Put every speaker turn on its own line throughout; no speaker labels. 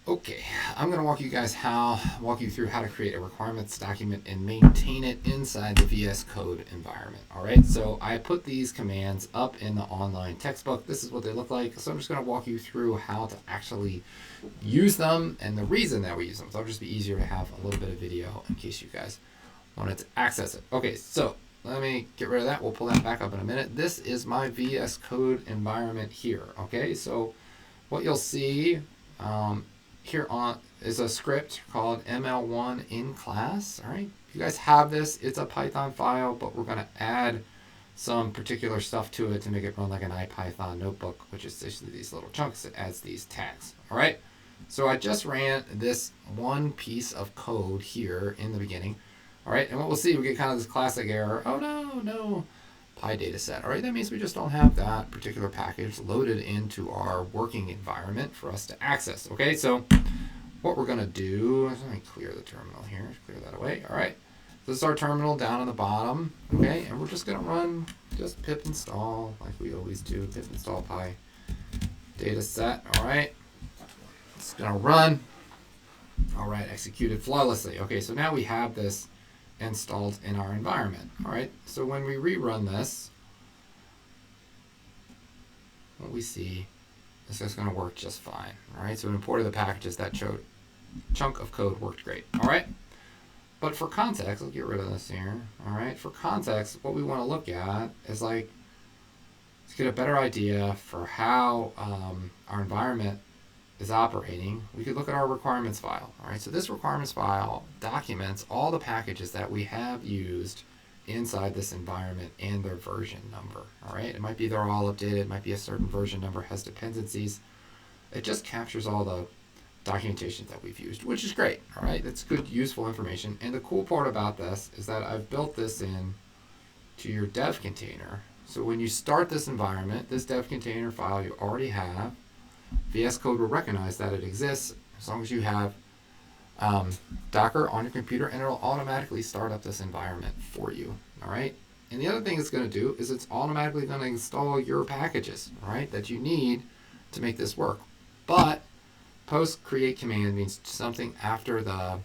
Okay, I'm going to walk you through how to create a requirements document and maintain it inside the VS Code environment. All right, so I put these commands up in the online textbook. This is what they look like. So I'm just going to walk you through how to actually use them and the reason that we use them. So it'll just be easier to have a little bit of video in case you guys wanted to access it. Okay, so let me get rid of that. We'll pull that back up in a minute. This is my VS Code environment here. Okay, so what you'll see here on is a script called ML1 in class. All right, you guys have this. It's a Python file, but we're going to add some particular stuff to it to make it run like an IPython notebook, which is essentially these little chunks. It adds these tags. All right, so I just ran this one piece of code here in the beginning. All right, and what we'll see, we get kind of this classic error. Oh no, PyDataset. All right, that means we just don't have that particular package loaded into our working environment for us to access. Okay, so what we're going to do is, let me clear the terminal here, clear that away. All right, this is our terminal down on the bottom. Okay, and we're just going to run just pip install like we always do, pip install PyDataset. All right, it's going to run. All right, executed flawlessly. Okay, so now we have this installed in our environment. All right, so when we rerun this, what we see is it's going to work just fine. All right, so it imported the packages. That chunk of code worked great. All right, but for context, let's get rid of this here. All right, for context, what we want to look at is like, let's get a better idea for how our environment is operating. We could look at our requirements file. All right, so this requirements file documents all the packages that we have used inside this environment and their version number. All right, it might be they're all updated, it might be a certain version number has dependencies. It just captures all the documentation that we've used, which is great. All right, that's good, useful information. And the cool part about this is that I've built this in to your dev container. So when you start this environment, this dev container file you already have, VS Code will recognize that it exists as long as you have Docker on your computer, and it'll automatically start up this environment for you. All right. And the other thing it's going to do is it's automatically going to install your packages, all right, that you need to make this work. But post create command means something after the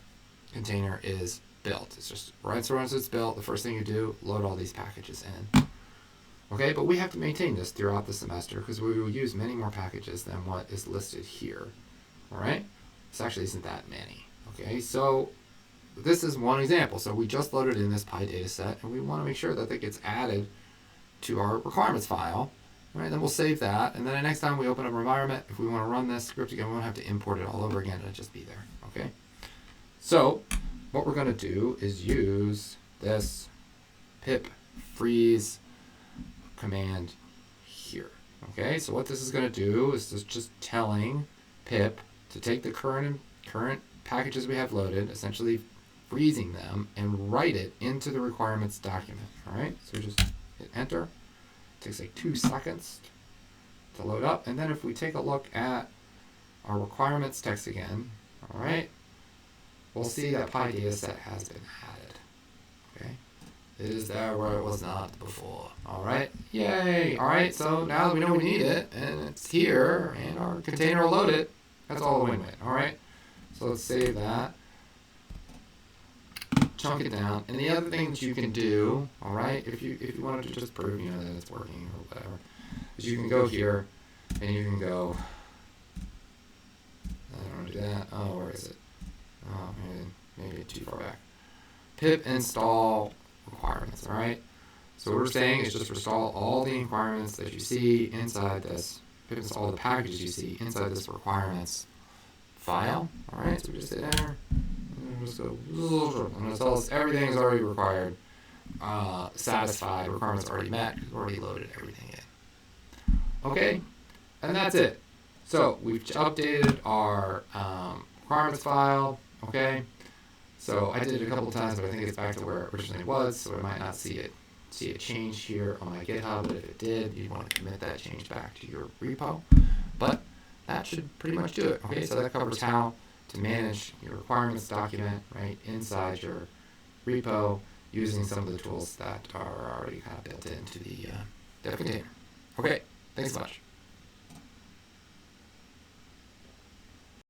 container is built. It's just right so once it's built, the first thing you do, load all these packages in. Okay, but we have to maintain this throughout the semester because we will use many more packages than what is listed here. All right, this actually isn't that many. Okay, so this is one example. So we just loaded in this PyDataset, and we want to make sure that it gets added to our requirements file. All right, then we'll save that, and then the next time we open up our environment, if we want to run this script again, we won't have to import it all over again. It'll just be there. Okay, so what we're going to do is use this pip freeze command here. Okay, so what this is going to do is just telling pip to take the current packages we have loaded, essentially freezing them, and write it into the requirements document. All right, so just hit enter. It takes like 2 seconds to load up, and then if we take a look at our requirements text again, all right, we'll see that PyDataset has been added. Okay, it is there where it was not before. All right, yay! All right, so now that we know we need it, and it's here, and our container will load it, that's all a win-win. All right, so let's save that, chunk it down, and the other thing that you can do, all right, if you wanted to just prove, that it's working or whatever, is you can go here, and you can go, I don't want to do that. Oh, where is it? Oh, maybe too far back. Pip install requirements, all right? So what we're saying is just install all the requirements that you see inside this, pip install the packages you see inside this requirements file, all right? So we just hit enter, and just go, and it tells us everything is already required, satisfied, requirements already met, we've already loaded everything in. Okay, and that's it. So we've updated our requirements file, okay? So I did it a couple times, but I think it's back to where it originally was, so I might not see it change here on my GitHub, but if it did, you'd want to commit that change back to your repo. But that should pretty much do it, okay? So that covers how to manage your requirements document, right, inside your repo using some of the tools that are already kind of built into the dev container. Okay, thanks so much.